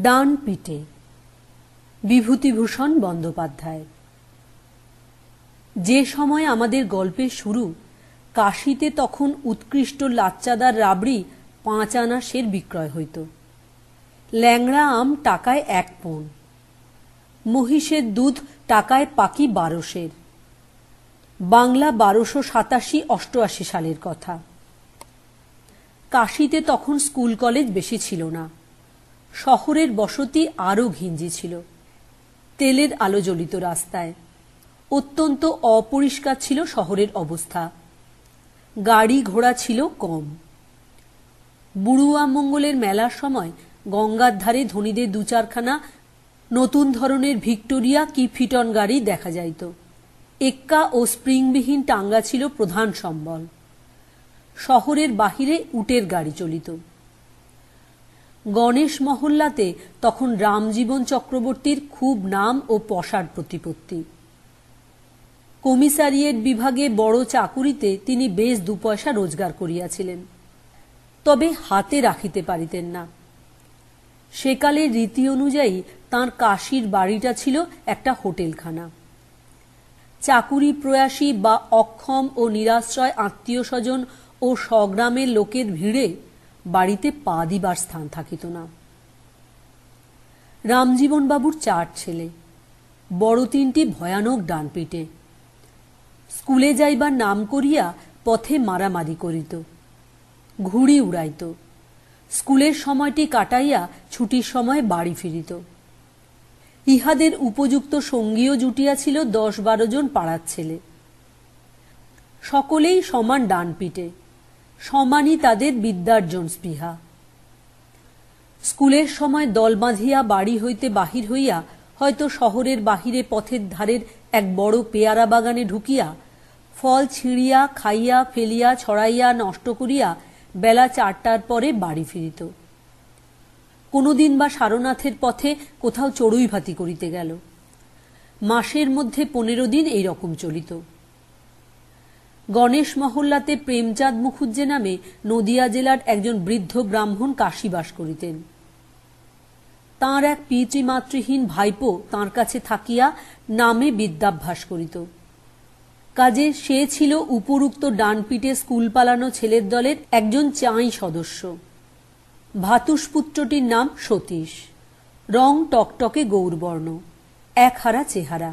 ডান পিঠে বিভূতিভূষণ বন্দ্যোপাধ্যায়। যে সময় আমাদের গল্পের শুরু, কাশীতে তখন উৎকৃষ্ট লাচ্চাদার রাবড়ি 5 আনা সের বিক্রয় হইত। ল্যাংড়া আম টাকায় 1 পণ, মহিষের দুধ টাকায় পাকি 12 সের। বাংলা 1287-88 সালের কথা। কাশীতে তখন স্কুল কলেজ বেশি ছিল না। শহরের বসতি আরও ঘিঞ্জি ছিল। তেলের আলো জ্বলিত রাস্তায়। অত্যন্ত অপরিষ্কার ছিল শহরের অবস্থা। গাড়ি ঘোড়া ছিল কম। বুড়ুয়া মঙ্গলের মেলার সময় গঙ্গার ধারে ধনীদের 2-4খানা নতুন ধরনের ভিক্টোরিয়া কি ফিটন গাড়ি দেখা যাইত। এক্কা ও স্প্রিংবিহীন টাঙ্গা ছিল প্রধান সম্বল। শহরের বাহিরে উটের গাড়ি চলিত। গণেশ মহল্লাতে তখন রামজীবন চক্রবর্তীর খুব নাম ও পসার প্রতিপত্তি। কমিসারিয়েট বিভাগে বড় চাকুরিতে তিনি বেশ 2 পয়সা রোজগার করিয়াছিলেন, তবে হাতে রাখিতে পারিতেন না। সেকালের রীতি অনুযায়ী তাঁর কাশীর বাড়িটা ছিল একটা হোটেলখানা। চাকুরি প্রয়াসী বা অক্ষম ও নিরাশ্রয় আত্মীয় স্বজন ও স্বগ্রামের লোকের ভিড়ে বাড়িতে পা দিবার স্থান থাকিত না। রামজীবনবাবুর 4 ছেলে, বড় 3টি ভয়ানক ডানপিটে। স্কুলে যাইবার নাম করিয়া পথে মারামারি করিত, ঘুড়ি উড়াইত। স্কুলের সময়টি কাটাইয়া ছুটির সময় বাড়ি ফিরিত। ইহাদের উপযুক্ত সঙ্গীও জুটিয়াছিল 10-12 জন পাড়ার ছেলে। সকলেই সমান ডানপিটে, সমানই তাদের বিদ্যার্জন স্পৃহা। স্কুলের সময় দল বাঁধিয়া বাড়ি হইতে বাহির হইয়া হয়তো শহরের বাহিরে পথের ধারের এক বড় পেয়ারা বাগানে ঢুকিয়া ফল ছিঁড়িয়া খাইয়া ফেলিয়া ছড়াইয়া নষ্ট করিয়া বেলা 4টার পরে বাড়ি ফিরিত। কোনোদিন বা সারনাথের পথে কোথাও চড়ুই ভাতি করিতে গেল। মাসের মধ্যে 15 দিন এই রকম চলিত। গণেশ মহল্লাতে প্রেমচাঁদ মুখুজ্জে নামে নদিয়া জেলার একজন বৃদ্ধ ব্রাহ্মণ কাশী বাস করিতেন। তাঁর এক পিতৃমাতৃহীন ভাইপো তাঁর কাছে থাকিয়া নামে বিদ্যাভ্যাস করিত। কাজে সে ছিল উপরুক্ত ডানপিটে স্কুল পালানো ছেলের দলের একজন চাঁই সদস্য। ভাতুষপুত্রটির নাম সতীশ। রং টকটকে গৌরবর্ণ, একহারা চেহারা।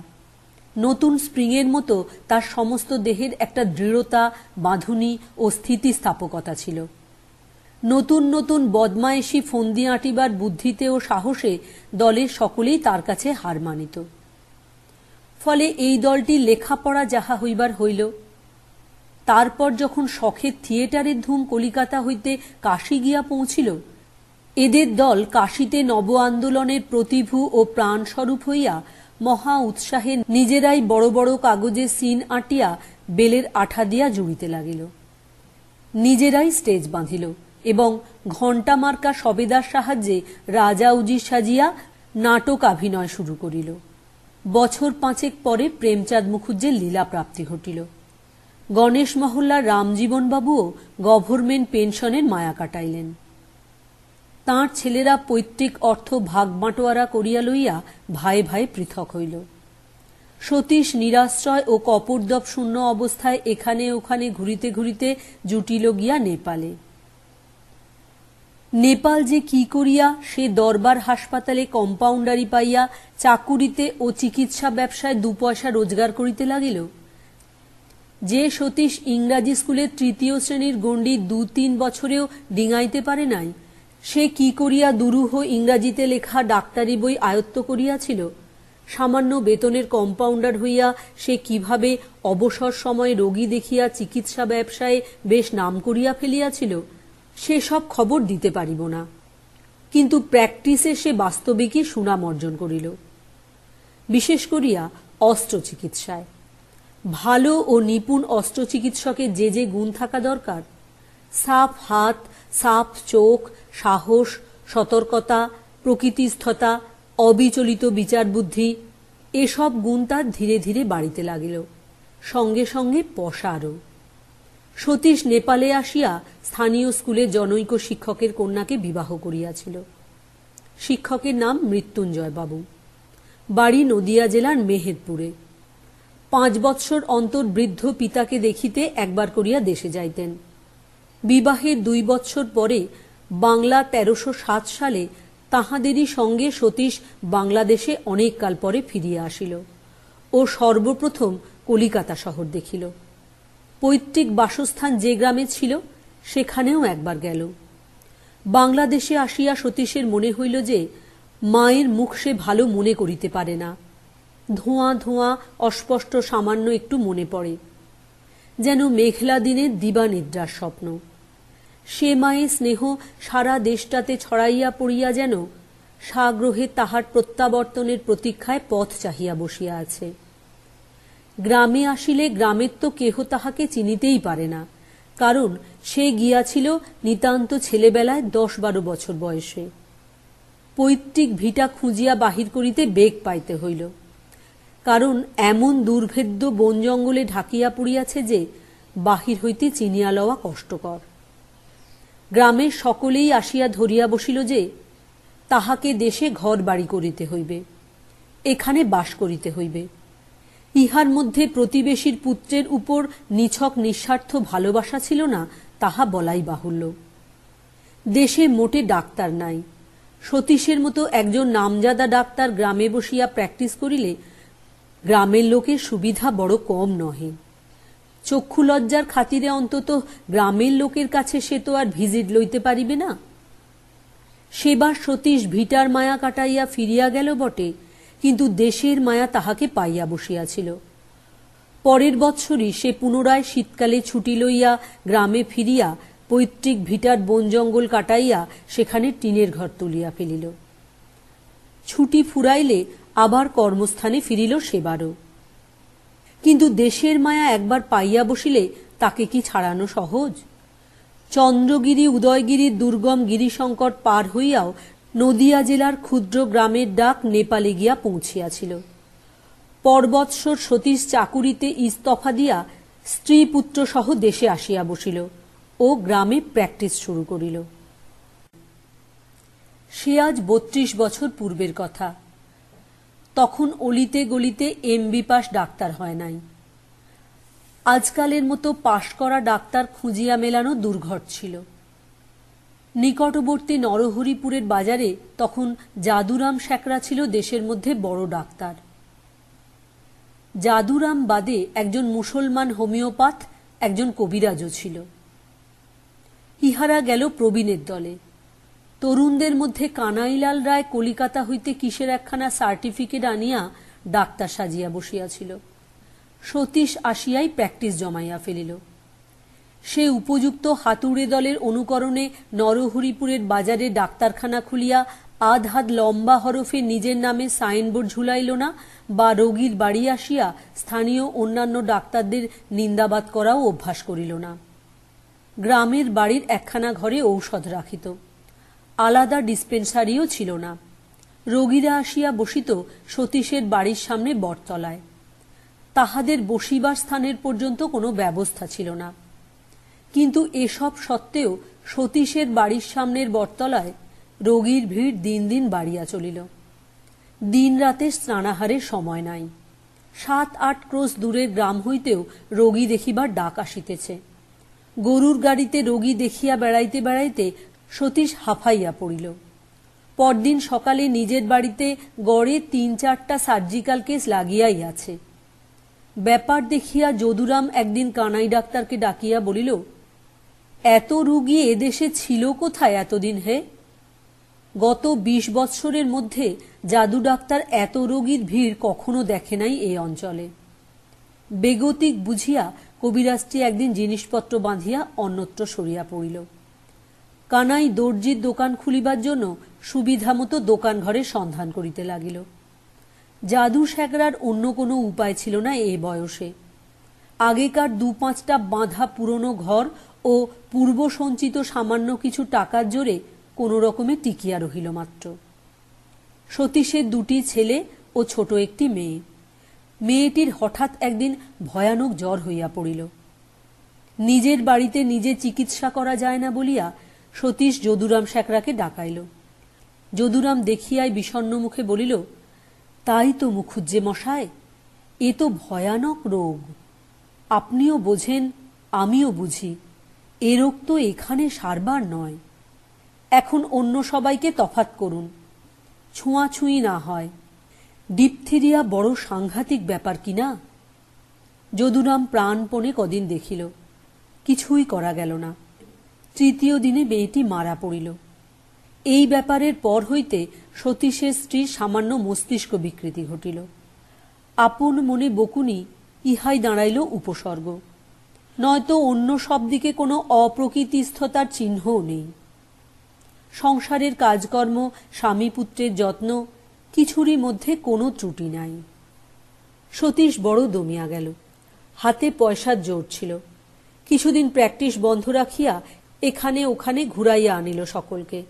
নতুন স্প্রিংয়ের মতো তার সমস্ত দেহের একটা দৃঢ়তা, বাঁধুনি ও স্থিতিস্থাপকতা ছিল। নতুন নতুন বদমায়েশি ফন্দি আঁটিবার বুদ্ধিতে ও সাহসে দলের সকলেই তার কাছে হার মানিত। ফলে এই দলটি লেখাপড়া যাহা হইবার হইল। তারপর যখন শখের থিয়েটারের ধুম কলিকাতা হইতে কাশী গিয়া পৌঁছিল, এদের দল কাশীতে নব আন্দোলনের প্রতিভু ও প্রাণস্বরূপ হইয়া মহা উৎসাহে নিজেরাই বড় বড় কাগজে সিন আঁটিয়া বেলের আঠা দিয়া জুড়িতে লাগিল। নিজেরাই স্টেজ বাঁধিল এবং ঘণ্টা মার্কা সবেদার সাহায্যে রাজা উজির সাজিয়া নাটক অভিনয় শুরু করিল। বছর 5 পরে প্রেমচাঁদ মুখুজ্জের লীলা প্রাপ্তি ঘটিল। গণেশ মহল্লার রামজীবনবাবুও গভর্নমেন্ট পেনশনের মায়া কাটাইলেন। তাঁর ছেলেরা পৈতৃক অর্থ ভাগ বাঁটোয়ারা করিয়া লইয়া ভাই ভাই পৃথক হইল। সতীশ নিরাশ্রয় ও কপর্দপ শূন্য অবস্থায় এখানে ওখানে ঘুরিতে ঘুরিতে জুটিল গিয়া নেপালে। নেপাল যে কি করিয়া সে দরবার হাসপাতালে কম্পাউন্ডারি পাইয়া চাকুরিতে ও চিকিৎসা ব্যবসায় 2 পয়সা রোজগার করিতে লাগিল, যে সতীশ ইংরাজি স্কুলের 3য় শ্রেণীর গণ্ডি 2-3 বছরেও ডিঙাইতে পারে নাই, সে কি করিয়া দুরূহ ইংরাজিতে লেখা ডাক্তারি বই আয়ত্ত করিয়াছিল, সামান্য বেতনের কম্পাউন্ডার হইয়া সে কিভাবে অবসর সময় রোগী দেখিয়া চিকিৎসা ব্যবসায়ে বেশ নাম করিয়া ফেলিয়াছিল, সেসব খবর দিতে পারিব না। কিন্তু প্র্যাকটিসে সে বাস্তবিকই সুনাম অর্জন করিল। বিশেষ করিয়া অস্ত্র চিকিৎসায় ভালো ও নিপুণ অস্ত্র চিকিৎসকের যে যে গুণ থাকা দরকার, সাফ হাত, সাফ চোখ, সাহস, সতর্কতা, প্রকৃতিস্থতা, অবিচলিত বিচার বুদ্ধি, এসব গুণ তার ধীরে ধীরে বাড়িতে লাগিল। সঙ্গে সঙ্গে পসারও। সতীশ নেপালে আসিয়া স্থানীয় স্কুলে জনৈক শিক্ষকের কন্যাকে বিবাহ করিয়াছিল। শিক্ষকের নাম মৃত্যুঞ্জয় বাবু। বাড়ি নদিয়া জেলার মেহেরপুরে। 5 বৎসর অন্তর বৃদ্ধ পিতাকে দেখিতে একবার করিয়া দেশে যাইতেন। বিবাহের 2 বৎসর পরে বাংলা 1307 সালে তাহাদেরই সঙ্গে সতীশ বাংলাদেশে অনেক কাল পরে ফিরিয়া আসিল ও সর্বপ্রথম কলিকাতা শহর দেখিল। পৈতৃক বাসস্থান যে গ্রামে ছিল সেখানেও একবার গেল। বাংলাদেশে আসিয়া সতীশের মনে হইল যে মায়ের মুখ সে ভালো মনে করিতে পারে না। ধোঁয়া ধোঁয়া অস্পষ্ট সামান্য একটু মনে পড়ে, যেন মেঘলা দিনের দিবানিদ্রার স্বপ্ন। সে মায়ের স্নেহ সারা দেশটাতে ছড়াইয়া পড়িয়া যেন সাগ্রহে তাহার প্রত্যাবর্তনের প্রতীক্ষায় পথ চাহিয়া বসিয়া আছে। গ্রামে আসিলে গ্রামের তো কেহ তাহাকে চিনিতেই পারে না, কারণ সে গিয়াছিল নিতান্ত ছেলেবেলায় 10-12 বছর বয়সে। পৈতৃক ভিটা খুঁজিয়া বাহির করিতে বেগ পাইতে হইল, কারণ এমন দুর্ভেদ্য বন জঙ্গলে ঢাকিয়া পড়িয়াছে যে বাহির হইতে চিনিয়া লওয়া কষ্টকর। গ্রামের সকলেই আসিয়া ধরিয়া বসিল যে তাহাকে দেশে ঘর বাড়ি করিতে হইবে, এখানে বাস করিতে হইবে। ইহার মধ্যে প্রতিবেশীর পুত্রের উপর নিছক নিঃস্বার্থ ভালোবাসা ছিল না তাহা বলাই বাহুল্য। দেশে মোটে ডাক্তার নাই। সতীশের মতো একজন নামজাদা ডাক্তার গ্রামে বসিয়া প্র্যাকটিস করিলে গ্রামের লোকের সুবিধা বড় কম নহে। চক্ষু লজ্জার খাতিরে অন্তত গ্রামের লোকের কাছে সে তো আর ভিজিট লইতে পারিবে না। সেবার সতীশ ভিটার মায়া কাটাইয়া ফিরিয়া গেল বটে, কিন্তু দেশের মায়া তাহাকে পাইয়া বসিয়াছিল। পরের বৎসরই সে পুনরায় শীতকালে ছুটি লইয়া গ্রামে ফিরিয়া পৈতৃক ভিটার বন জঙ্গল কাটাইয়া সেখানে টিনের ঘর তুলিয়া ফেলিল। ছুটি ফুরাইলে আবার কর্মস্থানে ফিরিল সেবারও। কিন্তু দেশের মায়া একবার পাইয়া বসিলে তাকে কি ছাড়ানো সহজ? চন্দ্রগিরি উদয়গিরির দুর্গম গিরিসংকট পার হইয়াও নদিয়া জেলার ক্ষুদ্র গ্রামের ডাক নেপালে গিয়া পৌঁছিয়াছিল। পরবৎসর সতীশ চাকুরিতে ইস্তফা দিয়া স্ত্রী পুত্র সহ দেশে আসিয়া বসিল ও গ্রামে প্র্যাকটিস শুরু করিল। সে আজ 32 বছর পূর্বের কথা। তখন অলিতে গলিতে এমবি পাস ডাক্তার হয় নাই। আজকালের মতো পাশ করা ডাক্তার খুঁজিয়া মেলানো দুর্ঘট ছিল। নিকটবর্তী নরহরিপুরের বাজারে তখন যাদুরাম শেখরা ছিল দেশের মধ্যে বড় ডাক্তার। যাদুরাম বাদে একজন মুসলমান হোমিওপ্যাথ, একজন কবিরাজও ছিল। ইহারা গেল প্রবীণের দলে। তরুণদের মধ্যে কানাইলাল রায় কলিকাতা হইতে কিসের একখানা সার্টিফিকেট আনিয়া ডাক্তার সাজিয়া বসিয়াছিল। সতীশ আসিয়াই প্র্যাকটিস জমাইয়া ফেলিল। সে উপযুক্ত হাতুড়ে দলের অনুকরণে নরহরিপুরের বাজারে ডাক্তারখানা খুলিয়া আধ হাত লম্বা হরফে নিজের নামে সাইনবোর্ড ঝুলাইল না, বা রোগীর বাড়ি আসিয়া স্থানীয় অন্যান্য ডাক্তারদের নিন্দাবাদ করাও অভ্যাস করিল না। গ্রামের বাড়ির একখানা ঘরে ঔষধ রাখিত। আলাদা ডিসপেন্সারিও ছিল না। রোগীরা আসিয়া বসিত সতীশের বাড়ির সামনে বটতলায়। তাহাদের বসিবার স্থানের পর্যন্ত কোনো ব্যবস্থা ছিল না। কিন্তু এসব সত্ত্বেও সতীশের বাড়ির সামনের বটতলায় রোগীর ভিড় দিন দিন বাড়িয়া চলিল। দিন রাতে স্নানাহারের সময় নাই। 7-8 ক্রোশ দূরের গ্রাম হইতেও রোগী দেখিবার ডাক আসিতেছে। গরুর গাড়িতে রোগী দেখিয়া বেড়াইতে বেড়াইতে সতীশ হাঁফাইয়া পড়িল। পরদিন সকালে নিজের বাড়িতে গড়ে 3-4টা সার্জিক্যাল কেস লাগিয়াই আছে। ব্যাপার দেখিয়া যদুরাম একদিন কানাই ডাক্তারকে ডাকিয়া বলিল, এত রোগী এদেশে ছিল কোথায় এতদিন হে? গত 20 বৎসরের মধ্যে জাদু ডাক্তার এত রোগীর ভিড় কখনো দেখে নাই এই অঞ্চলে। বেগতিক বুঝিয়া কবিরাজটি একদিন জিনিসপত্র বাঁধিয়া অন্যত্র সরিয়া পড়িল। কানাই দর্জির দোকান খুলিবার জন্য সুবিধা মতো দোকান ঘরের সন্ধান করিতে লাগিল। জাদু শেখরার অন্য কোনো উপায় ছিল না এ বয়সে। আগেকার 2-5টা বাঁধা পুরনো ঘর ও পূর্ব সঞ্চিত সামান্য কিছু টাকার জোরে কোনো রকমে টিকিয়া রহিল মাত্র। সতীশের 2টি ছেলে ও ছোট একটি মেয়ে। মেয়েটির হঠাৎ একদিন ভয়ানক জ্বর হইয়া পড়িল। নিজের বাড়িতে নিজে চিকিৎসা করা যায় না বলিয়া সতীশ যদুরাম শেখরাকে ডাকাইল। যদুরাম দেখিয়াই বিষণ্ণ মুখে বলিল, তাই তো মুখুজ্জে মশায়, এ তো ভয়ানক রোগ। আপনিও বোঝেন, আমিও বুঝি, এ রোগ তো এখানে সারবার নয়। এখন অন্য সবাইকে তফাৎ করুন, ছোঁয়াছুঁই না হয়। ডিপথিরিয়া বড় সাংঘাতিক ব্যাপার কিনা। যদুরাম প্রাণপণে কদিন দেখিল, কিছুই করা গেল না। তৃতীয় দিনে মেয়েটি মারা পড়িল। এই ব্যাপারের পর হইতে সতীশের স্ত্রীর সামান্য মস্তিষ্ক বিকৃতি ঘটিল। আপন মনে বকুনি ইহাই দাঁড়াইল উপসর্গ, নয়তো অন্য সব দিকে কোনো অপ্রকৃতিস্থতার চিহ্নও নেই। সংসারের কাজকর্ম, স্বামী পুত্রের যত্ন, কিছুরই মধ্যে কোনো ত্রুটি নাই। সতীশ বড় দমিয়া গেল। হাতে পয়সার জোর ছিল। কিছুদিন প্র্যাকটিস বন্ধ রাখিয়া এখানে ওখানে ঘুরাইয়া আনিল সকলকে।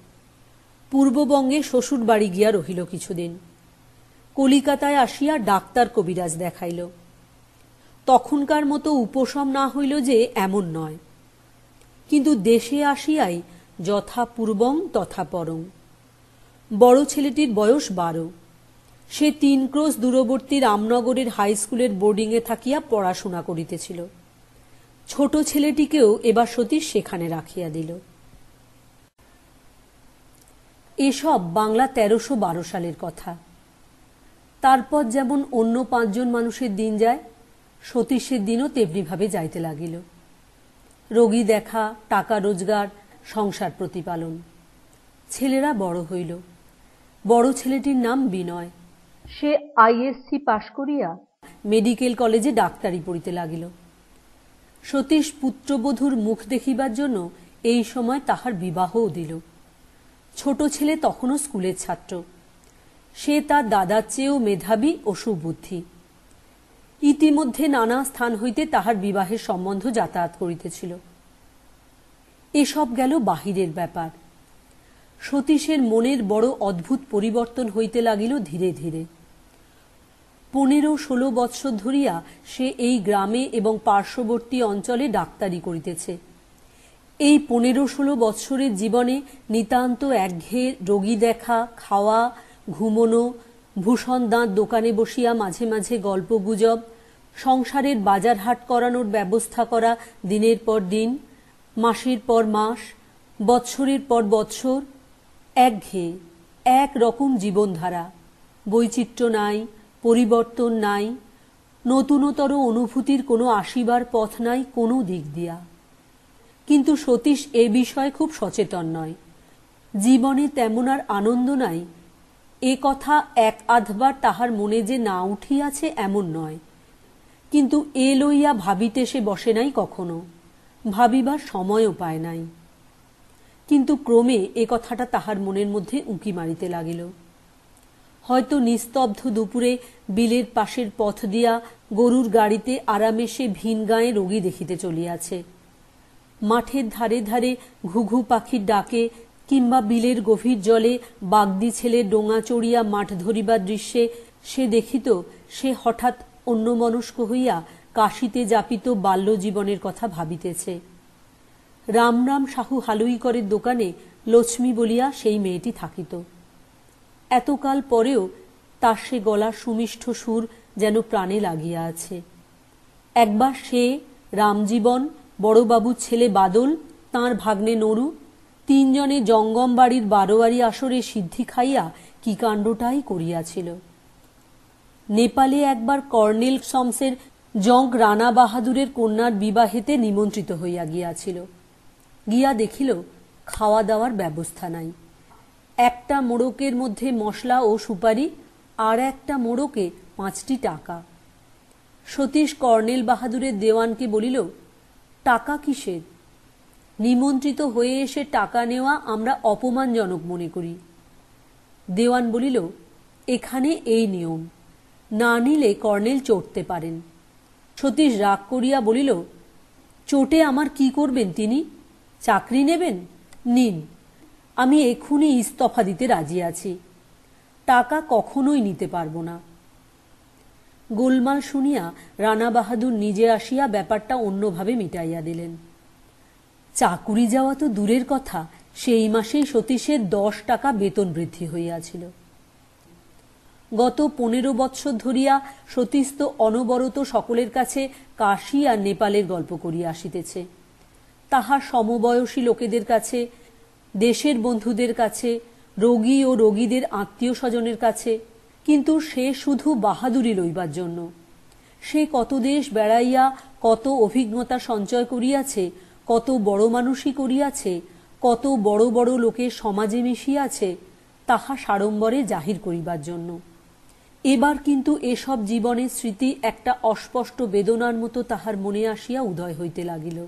পূর্ববঙ্গে শ্বশুর বাড়ি গিয়া রহিল কিছুদিন। কলিকাতায় আসিয়া ডাক্তার কবিরাজ দেখাইল। তখনকার মতো উপশম না হইল যে এমন নয়, কিন্তু দেশে আসিয়াই যথা পূর্বং তথা পরং। বড় ছেলেটির বয়স 12। সে 3 ক্রোশ দূরবর্তী রামনগরের হাই স্কুলের বোর্ডিংয়ে থাকিয়া পড়াশোনা করিতেছিল। ছোট ছেলেটিকেও এবার সতীশ সেখানে রাখিয়া দিল। এসব বাংলা 1312 সালের কথা। তারপর যেমন অন্য 5 জন মানুষের দিন যায়, সতীশের দিনও তেমনিভাবে যাইতে লাগিল। রোগী দেখা, টাকা রোজগার, সংসার প্রতিপালন। ছেলেরা বড় হইল। বড় ছেলেটির নাম বিনয়। সে ISC পাশ করিয়া মেডিকেল কলেজে ডাক্তারি পড়িতে লাগিল। সতীশ পুত্রবধূর মুখ দেখিবার জন্য এই সময় তাহার বিবাহও দিল। ছোট ছেলে তখনও স্কুলের ছাত্র। সে তার দাদার চেয়েও মেধাবী ও সুবুদ্ধি। ইতিমধ্যে নানা স্থান হইতে তাহার বিবাহের সম্বন্ধ যাতায়াত করিতেছিল। এসব গেল বাহিরের ব্যাপার। সতীশের মনের বড় অদ্ভুত পরিবর্তন হইতে লাগিল ধীরে ধীরে। 15-16 বৎসর ধরিয়া সে এই গ্রামে এবং পার্শ্ববর্তী অঞ্চলে ডাক্তারি করিতেছে। এই 15-16 বৎসরের জীবনে নিতান্ত একঘেয়ে রোগী দেখা, খাওয়া, ঘুমোনো, ভূষণ দাঁত দোকানে বসিয়া মাঝে মাঝে গল্প গুজব, সংসারের বাজার হাট করানোর ব্যবস্থা করা দিনের পর দিন, মাসের পর মাস, বৎসরের পর বৎসর, একঘেয়ে এক রকম জীবনধারা। বৈচিত্র্য নাই, পরিবর্তন নাই, নতুনতর অনুভূতির কোনো আসিবার পথ নাই কোনো দিক দিয়া। কিন্তু সতীশ এ বিষয়ে খুব সচেতন নয়। জীবনে তেমন আর আনন্দ নাই এ কথা এক আধবার তাহার মনে যে না উঠিয়াছে এমন নয়, কিন্তু এ লইয়া ভাবিতে সে বসে নাই কখনো, ভাবিবার সময়ও পায় নাই। কিন্তু ক্রমে এ কথাটা তাহার মনের মধ্যে উঁকি মারিতে লাগিল। হয়তো নিস্তব্ধ দুপুরে বিলের পাশের পথ দিয়া গরুর গাড়িতে আরামে সে ভিন গাঁয়ে রোগী দেখিতে চলিয়াছে। মাঠের ধারে ধারে ঘুঘু পাখির ডাকে কিংবা বিলের গভীর জলে বাগদি ছেলে ডোঙা চড়িয়া মাঠ ধরিবার দৃশ্যে সে দেখিত সে হঠাৎ অন্যমনস্ক হইয়া কাশিতে যাপিত বাল্য জীবনের কথা ভাবিতেছে। রাম রাম সাহু হালুইকরের দোকানে লক্ষ্মী বলিয়া সেই মেয়েটি থাকিত। এতকাল পরেও তার সে গলার সুমিষ্ঠ সুর যেন প্রাণে লাগিয়া আছে। একবার সে, রামজীবন, বড়বাবুর ছেলে বাদল, তাঁর ভাগ্নে নরু, 3 জনে জঙ্গম বাড়ির 12 আসরে সিদ্ধি খাইয়া কি কাণ্ডটাই করিয়াছিল। নেপালে একবার কর্নেল শমসের জঙ্ক রানা বাহাদুরের কন্যার বিবাহেতে নিমন্ত্রিত হইয়া গিয়াছিল। গিয়া দেখিল খাওয়া দাওয়ার ব্যবস্থা নাই। একটা মোড়কের মধ্যে মশলা ও সুপারি, আর একটা মোড়কে 5টি টাকা। সতীশ কর্নেল বাহাদুরের দেওয়ানকে বলিল, টাকা কিসের? নিমন্ত্রিত হয়ে এসে টাকা নেওয়া আমরা অপমানজনক মনে করি। দেওয়ান বলিল, এখানে এই নিয়ম, না নিলে কর্নেল চটতে পারেন। সতীশ রাগ করিয়া বলিল, চোটে আমার কি করবেন তিনি? চাকরি নেবেন? নিন, আমি এক্ষুনি ইস্তফা দিতে রাজি আছি। টাকা কখনোই নিতে পারব না। গোলমাল শুনিয়া রানা বাহাদুর নিজে আসিয়া ব্যাপারটা অন্যভাবে মিটাইয়া দিলেন। চাকুরি যাওয়া তো দূরের কথা, সেই মাসেই সতীশের 10 টাকা বেতন বৃদ্ধি হইয়াছিল। গত 15 বৎসর ধরিয়া সতীশ তো অনবরত সকলের কাছে কাশী আর নেপালের গল্প করিয়া আসিতেছে, তাহার সমবয়সী লোকেদের কাছে, দেশের বন্ধুদের কাছে, রোগী ও রোগীদের আত্মীয় স্বজনের কাছে। কিন্তু সে শুধু বাহাদুরি লইবার জন্য। সে কত দেশ বেড়াইয়া কত অভিজ্ঞতা সঞ্চয় করিয়াছে, কত বড় মানুষই করিয়াছে, কত বড় বড় লোকের সমাজে মিশিয়াছে, তাহা সাড়ম্বরে জাহির করিবার জন্য। এবার কিন্তু এসব জীবনের স্মৃতি একটা অস্পষ্ট বেদনার মতো তাহার মনে আসিয়া উদয় হইতে লাগিল।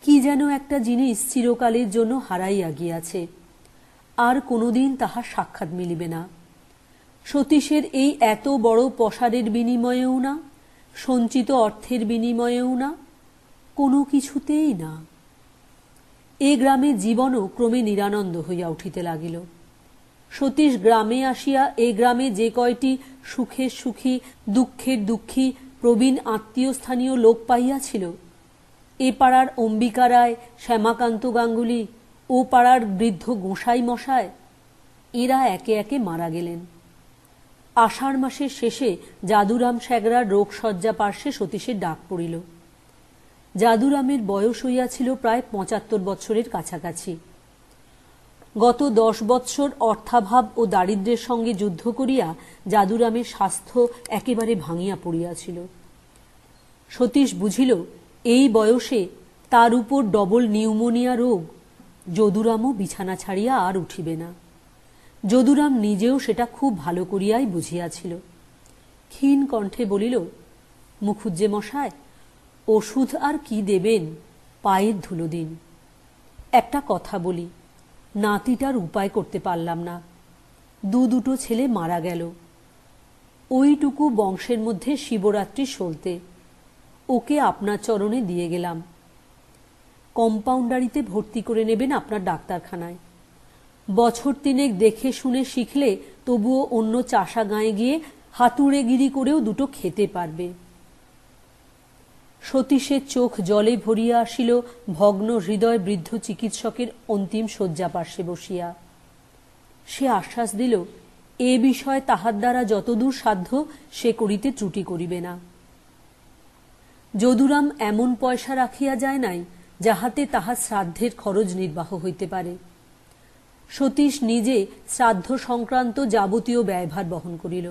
কি যেন একটা জিনিস চিরকালের জন্য হারাইয়া গিয়াছে, আর কোনোদিন তাহার সাক্ষাৎ মিলিবে না। সতীশের এই এত বড় পসারের বিনিময়েও না, সঞ্চিত অর্থের বিনিময়েও না, কোনো কিছুতেই না। এ গ্রামে জীবনও ক্রমে নিরানন্দ হইয়া উঠিতে লাগিল। সতীশ গ্রামে আসিয়া এ গ্রামে যে কয়টি সুখের সুখী, দুঃখের দুঃখী, প্রবীণ আত্মীয় স্থানীয় লোক পাইয়াছিল, এ পাড়ার অম্বিকা রায়, শ্যামাকান্ত গাঙ্গুলি, ও পাড়ার বৃদ্ধ গোসাই মশায়, এরা একে একে মারা গেলেন। আষাঢ় মাসের শেষে যাদুরাম স্যাগরার রোগশয্যা পার্শ্বে সতীশের ডাক পড়িল। যাদুরামের বয়স হইয়াছিল প্রায় 75 বৎসরের কাছাকাছি। গত 10 বৎসর অর্থাভাব ও দারিদ্র্যের সঙ্গে যুদ্ধ করিয়া যাদুরামের স্বাস্থ্য একেবারে ভাঙিয়া পড়িয়াছিল। সতীশ বুঝিল এই বয়সে তার উপর ডবল নিউমোনিয়া রোগ, যদুরামও বিছানা ছাড়িয়া আর উঠিবে না। যদুরাম নিজেও সেটা খুব ভালো করিয়াই বুঝিয়াছিল। ক্ষীণ কণ্ঠে বলিল, মুখুজ্জে মশায়, ওষুধ আর কি দেবেন, পায়ের ধুলো দিন। একটা কথা বলি, নাতিটার উপায় করতে পারলাম না। দুটো ছেলে মারা গেল, ওইটুকু বংশের মধ্যে শিবরাত্রি সলতে, ওকে আপনার চরণে দিয়ে গেলাম। কম্পাউন্ডারিতে ভর্তি করে নেবেন আপনার ডাক্তারখানায়। বছর 3 দেখে শুনে শিখলে তবুও অন্য চাষা গাঁয়ে গিয়ে হাতুড়েগিরি করেও দুটো খেতে পারবে। সতীশের চোখ জলে ভরিয়া আসিল ভগ্ন হৃদয় বৃদ্ধ চিকিৎসকের অন্তিম শয্যা পার্শ্বে বসিয়া। সে আশ্বাস দিল, এ বিষয়ে তাহার দ্বারা যতদূর সাধ্য সে করিতে ত্রুটি করিবে না। যদুরাম এমন পয়সা রাখিয়া যায় নাই যাহাতে তাহার শ্রাদ্ধের খরচ নির্বাহ হইতে পারে। সতীশ নিজে শ্রাদ্ধ সংক্রান্ত যাবতীয় ব্যয়ভার বহন করিল।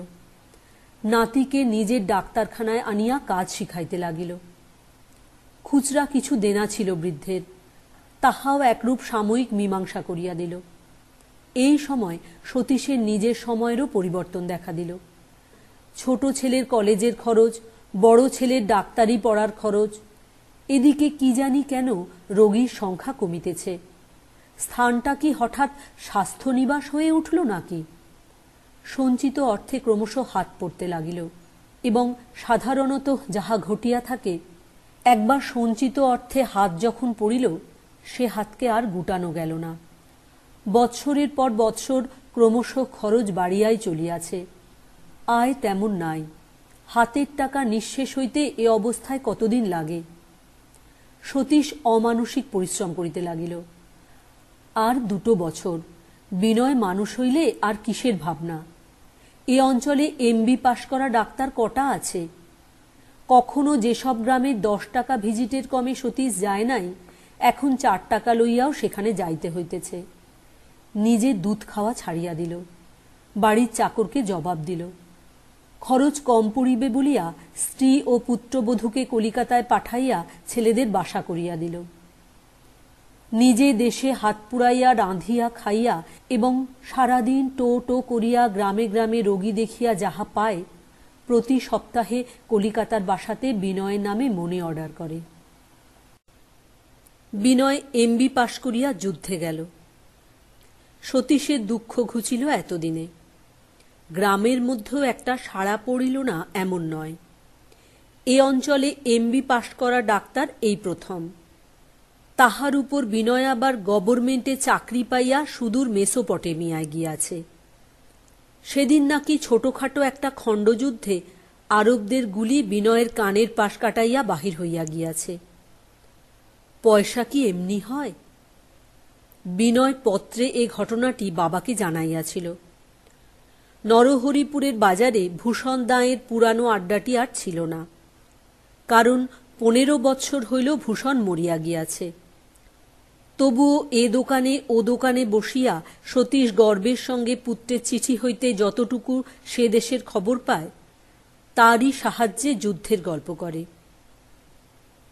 নাতিকে নিজের ডাক্তারখানায় আনিয়া কাজ শিখাইতে লাগিল। খুচরা কিছু দেনা ছিল বৃদ্ধের, তাহাও একরূপ সাময়িক মীমাংসা করিয়া দিল। এই সময় সতীশের নিজের সময়েরও পরিবর্তন দেখা দিল। ছোট ছেলের কলেজের খরচ, বড় ছেলের ডাক্তারি পড়ার খরচ, এদিকে কি জানি কেন রোগীর সংখ্যা কমিতেছে। স্থানটা কি হঠাৎ স্বাস্থ্যনিবাস হয়ে উঠল নাকি? সঞ্চিত অর্থে ক্রমশ হাত পড়তে লাগিল, এবং সাধারণত যাহা ঘটিয়া থাকে, একবার সঞ্চিত অর্থে হাত যখন পড়িল, সে হাতকে আর গুটানো গেল না। বৎসরের পর বৎসর ক্রমশ খরচ বাড়িয়াই চলিয়াছে, আয় তেমন নাই। হাতের টাকা নিঃশেষ হইতে এ অবস্থায় কতদিন লাগে। সতীশ অমানসিক পরিশ্রম করিতে লাগিল। আর 2 বছর, বিনয় মানুষ হইলে আর কিসের ভাবনা। এ অঞ্চলে MB পাশ করা ডাক্তার কটা আছে? কখনো যেসব গ্রামে 10 টাকা ভিজিটের কমে সতীশ যায় নাই, এখন 4 টাকা লইয়াও সেখানে যাইতে হইতেছে। নিজে দুধ খাওয়া ছাড়িয়া দিল, বাড়ির চাকরকে জবাব দিল। খরচ কম পড়িবে বলিয়া স্ত্রী ও পুত্রবধূকে কলিকাতায় পাঠাইয়া ছেলেদের বাসা করিয়া দিল। নিজে দেশে হাত পুড়াইয়া রাঁধিয়া খাইয়া এবং সারাদিন টো টো করিয়া গ্রামে গ্রামে রোগী দেখিয়া যাহা পায়, প্রতি সপ্তাহে কলিকাতার বাসাতে বিনয়ের নামে মনি অর্ডার করে। বিনয় MB পাশ করিয়া যুদ্ধে গেল। সতীশের দুঃখ ঘুচিল এতদিনে। গ্রামের মধ্যেও একটা সাড়া পড়িল না এমন নয়। এ অঞ্চলে MB পাশ করা ডাক্তার এই প্রথম। তাহার উপর বিনয় আবার গভর্নমেন্টে চাকরি পাইয়া সুদূর মেসোপটেমিয়ায় গিয়াছে। সেদিন নাকি ছোটখাটো একটা খণ্ডযুদ্ধে আরবদের গুলি বিনয়ের কানের পাশ কাটাইয়া বাহির হইয়া গিয়াছে। পয়সা কি এমনি হয়? বিনয় পত্রে এ ঘটনাটি বাবাকে জানাইয়াছিল। নরহরিপুরের বাজারে ভূষণ দাঁয়ের পুরানো আড্ডাটি আর ছিল না, কারণ 15 বৎসর হইল ভূষণ মরিয়া গিয়াছে। তবুও এ দোকানে ও দোকানে বসিয়া সতীশ গর্বের সঙ্গে পুত্রের চিঠি হইতে যতটুকু সে দেশের খবর পায় তারই সাহায্যে যুদ্ধের গল্প করে।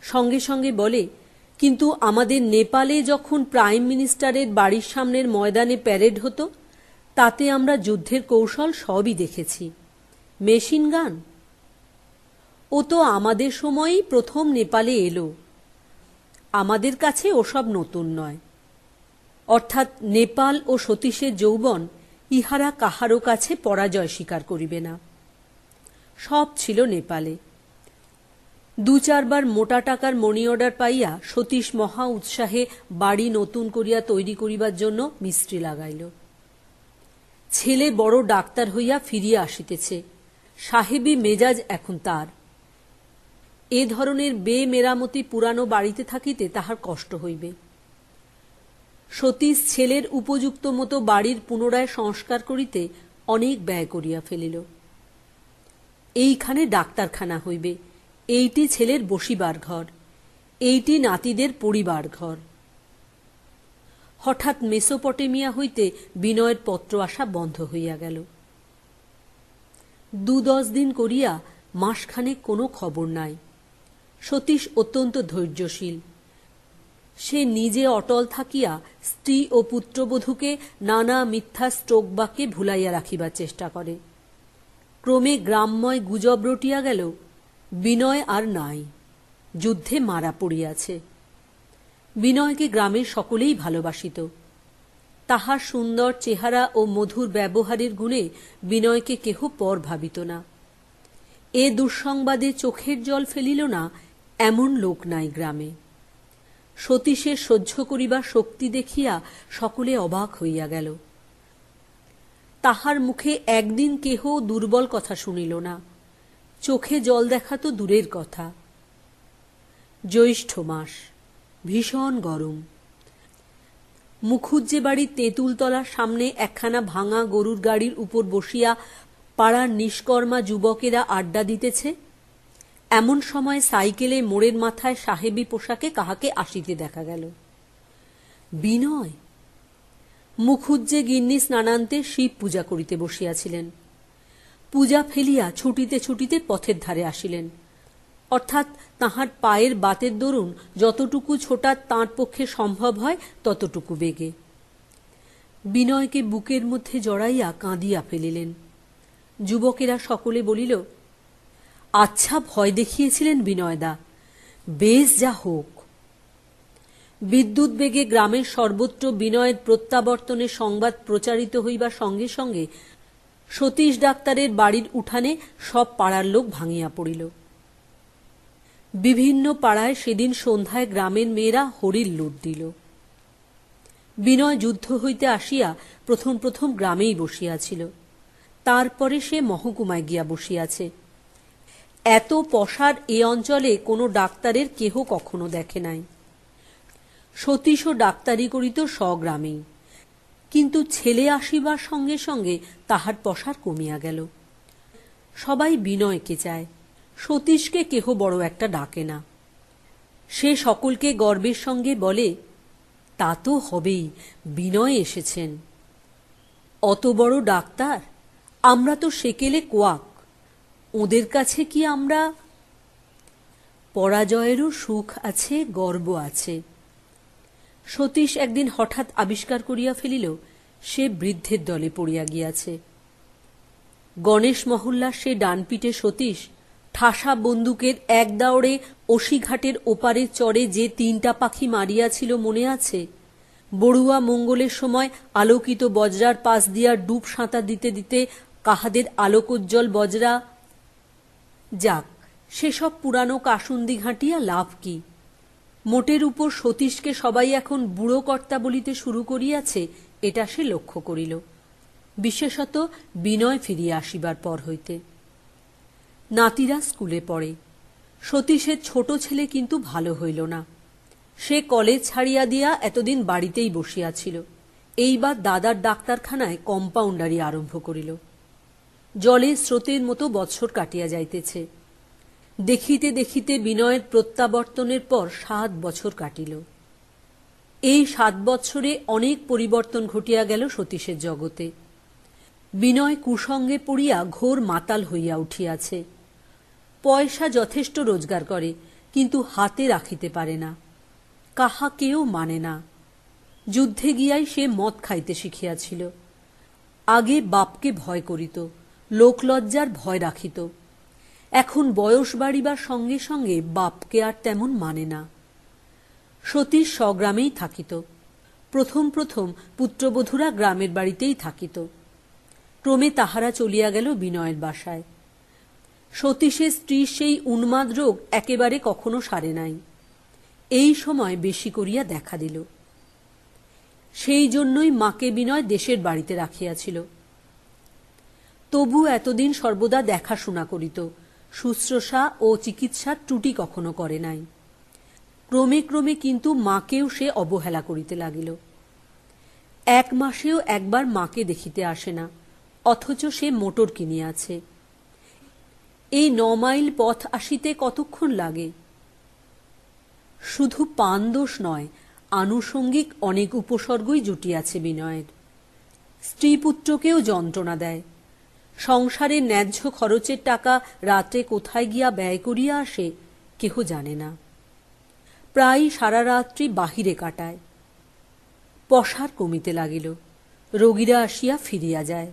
সঙ্গে সঙ্গে বলে, কিন্তু আমাদের নেপালে যখন প্রাইম মিনিস্টারের বাড়ির সামনের ময়দানে প্যারেড হতো, তাতে আমরা যুদ্ধের কৌশল সবই দেখেছি। মেশিন গান ও তো আমাদের সময়েই প্রথম নেপালে এলো, আমাদের কাছে ওসব নতুন নয়। অর্থাৎ নেপাল ও সতীশের যৌবন ইহারা কাহারও কাছে পরাজয় স্বীকার করিবে না। সব ছিল নেপালে। 2-4 বার মোটা টাকার মনি অর্ডার পাইয়া সতীশ মহা উৎসাহে বাড়ি নতুন করিয়া তৈরি করিবার জন্য মিস্ত্রি লাগাইল। ছেলে বড় ডাক্তার হইয়া ফিরিয়া আসিতেছে, সাহেবী মেজাজ এখন তার। এ ধরনের বেমেরামতি পুরানো বাড়িতে থাকিতে তাহার কষ্ট হইবে। সতীশ ছেলের উপযুক্ত মতো বাড়ির পুনরায় সংস্কার করিতে অনেক ব্যয় করিয়া ফেলিল। এইখানে ডাক্তারখানা হইবে, এইটি ছেলের বসিবার ঘর, এইটি নাতিদের পড়িবার ঘর। হঠাৎ মেসোপটেমিয়া হইতে বিনয়ের পত্র আসা বন্ধ হইয়া গেল। 2-10 দিন করিয়া মাসখানেক কোনো খবর নাই। সতীশ অত্যন্ত ধৈর্যশীল। সে নিজে অটল থাকিয়া স্ত্রী ও পুত্রবধূকে নানা মিথ্যা স্ট্রোক বাক্যে ভুলাইয়া রাখিবার চেষ্টা করে। ক্রমে গ্রামময় গুজব রটিয়া গেল, বিনয় আর নাই, যুদ্ধে মারা পড়িয়াছে। বিনয়কে গ্রামের সকলেই ভালোবাসিত। তাহার সুন্দর চেহারা ও মধুর ব্যবহারের গুণে বিনয়কে কেহ পর ভাবিত না। এ দুঃসংবাদে চোখের জল ফেলিল না এমন লোক নাই গ্রামে। সতীশের সহ্য করিবার শক্তি দেখিয়া সকলে অবাক হইয়া গেল। তাহার মুখে একদিন কেহ দুর্বল কথা শুনিল না, চোখে জল দেখা তো দূরের কথা। জ্যৈষ্ঠ মাস, ভীষণ গরম। মুখুজ্জে বাড়ির তেঁতুলতলার সামনে একখানা ভাঙা গরুর গাড়ির উপর বসিয়া পাড়ার নিষ্কর্মা যুবকেরা আড্ডা দিতেছে। এমন সময় সাইকেলে মোড়ের মাথায় সাহেবী পোশাকে কাহাকে আসিতে দেখা গেল। বিনয়! মুখুজ্জে গিন্নি স্নানান্তে শিব পূজা করিতে বসিয়াছিলেন। পূজা ফেলিয়া ছুটিতে ছুটিতে পথের ধারে আসিলেন, অর্থাৎ তাহার পায়ের বাতের দরুন যতটুকু ছোটা তাঁর পক্ষে সম্ভব হয় ততটুকু বেগে। বিনয়কে বুকের মধ্যে জড়াইয়া কাঁদিয়া ফেলিলেন। যুবকেরা সকলে বলিল, আচ্ছা ভয় দেখিয়েছিলেন বিনয়দা, বেশ যা হোক। বিদ্যুৎ বেগে গ্রামের সর্বত্র বিনয়ের প্রত্যাবর্তনের সংবাদ প্রচারিত হইবার সঙ্গে সঙ্গে সতীশ ডাক্তারের বাড়ির উঠানে সব পাড়ার লোক ভাঙিয়া পড়িল। বিভিন্ন পাড়ায় সেদিন সন্ধ্যায় গ্রামের মেয়েরা হরির লুট দিল। বিনয় যুদ্ধ হইতে আসিয়া প্রথম প্রথম গ্রামেই বসিয়াছিল, তারপরে সে মহকুমায় গিয়া বসিয়াছে। এত পসার এ অঞ্চলে কোনো ডাক্তারের কেহ কখনো দেখে নাই। সতীশও ডাক্তারি করিত স্বগ্রামেই, কিন্তু ছেলে আসিবার সঙ্গে সঙ্গে তাহার পসার কমিয়া গেল। সবাই বিনয়কে চায়, সতীশকে কেহ বড় একটা ডাকে না। সে সকলকে গর্বের সঙ্গে বলে, তা তো হবেই, বিনয় এসেছেন। অত বড় ডাক্তার, আমরা তো সেকেলে কোয়াক, ওদের কাছে কি আমরা? পরাজয়েরও সুখ আছে, গর্ব আছে। সতীশ একদিন হঠাৎ আবিষ্কার করিয়া ফেলিল, সে বৃদ্ধের দলে পড়িয়া গিয়াছে। গণেশ মহল্লার সে ডানপিটে সতীশ ঠাসা বন্দুকের এক দাওড়ে অসিঘাটের ওপারের চরে যে 3টা পাখি মারিয়াছিল মনে আছে? বড়ুয়া মঙ্গলের সময় আলোকিত বজরার পাশ দিয়া ডুব সাঁতার দিতে দিতে কাহাদের আলোকোজ্জ্বল বজরা। যাক, সেসব পুরানো কাসুন্দি ঘাঁটিয়া লাভ কি? মোটের উপর সতীশকে সবাই এখন বুড়ো কর্তা বলিতে শুরু করিয়াছে, এটা সে লক্ষ্য করিল, বিশেষত বিনয় ফিরিয়া আসিবার পর হইতে। নাতিরা স্কুলে পড়ে। সতীশের ছোট ছেলে কিন্তু ভালো হইল না। সে কলেজ ছাড়িয়া দিয়া এতদিন বাড়িতেই বসিয়াছিল, এইবার দাদার ডাক্তারখানায় কম্পাউন্ডারি আরম্ভ করিল। জলে স্রোতের মতো বৎসর কাটিয়া যাইতেছে। দেখিতে দেখিতে বিনয়ের প্রত্যাবর্তনের পর 7 বছর কাটিল। এই 7 বৎসরে অনেক পরিবর্তন ঘটিয়া গেল সতীশের জগতে। বিনয় কুসঙ্গে পড়িয়া ঘোর মাতাল হইয়া উঠিয়াছে। পয়সা যথেষ্ট রোজগার করে, কিন্তু হাতে রাখিতে পারে না, কাহাকেও মানে না। যুদ্ধে গিয়াই সে মদ খাইতে শিখিয়াছিল। আগে বাপকে ভয় করিত, লোকলজ্জার ভয় রাখিত। এখন বয়স বাড়িবার সঙ্গে সঙ্গে বাপকে আর তেমন মানে না। সতীশ স্বগ্রামেই থাকিত। প্রথম প্রথম পুত্রবধূরা গ্রামের বাড়িতেই থাকিত। ক্রমে তাহারা চলিয়া গেল বিনয়ের বাসায়। সতীশের স্ত্রীর সেই উন্মাদ রোগ একেবারে কখনো সারে নাই। এই সময় বেশি করিয়া দেখা দিল। সেই জন্যই মাকে বিনয় দেশের বাড়িতে রাখিয়াছিল। তবু এতদিন সর্বদা দেখাশোনা করিত, শুশ্রূষা ও চিকিৎসার ত্রুটি কখনো করে নাই। ক্রমে ক্রমে কিন্তু মাকেও সে অবহেলা করিতে লাগিল। 1 মাসেও একবার মাকে দেখিতে আসে না, অথচ সে মোটর কিনিয়াছে। এই 9 মাইল পথ আসিতে কতক্ষণ লাগে? শুধু পান দোষ নয়, আনুষঙ্গিক অনেক উপসর্গই জুটিয়াছে বিনয়ের। স্ত্রী পুত্রকেও যন্ত্রণা দেয়। সংসারের ন্যায্য খরচের টাকা রাতে কোথায় গিয়া ব্যয় করিয়া আসে কেহ জানে না। প্রায় সারা রাত্রি বাহিরে কাটায়। পসার কমিতে লাগিল, রোগীরা আসিয়া ফিরিয়া যায়।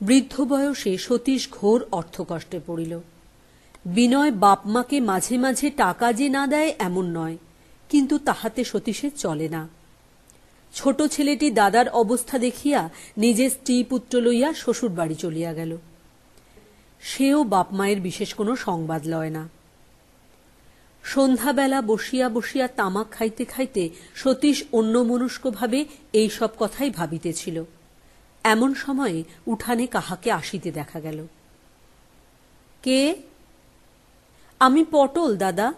বৃদ্ধ বয়সে সতীশ ঘোর অর্থকষ্টে পড়িল। বিনয় বাপমাকে মাঝে মাঝে টাকা যে না দেয় এমন নয়, কিন্তু তাহাতে সতীশের চলে না। ছোট ছেলেটি দাদার অবস্থা দেখিয়া নিজের স্ত্রী পুত্র লইয়া শ্বশুর বাড়ি চলিয়া গেল। সেও বাপমায়ের বিশেষ কোনো সংবাদ লয় না। সন্ধ্যাবেলা বসিয়া বসিয়া তামাক খাইতে খাইতে সতীশ অন্যমনস্কভাবে এই সব কথাই ভাবিতেছিল। এমন সময়ে উঠানে কাহাকে আসিতে দেখা গেল। কে? আমি পটল, দাদা।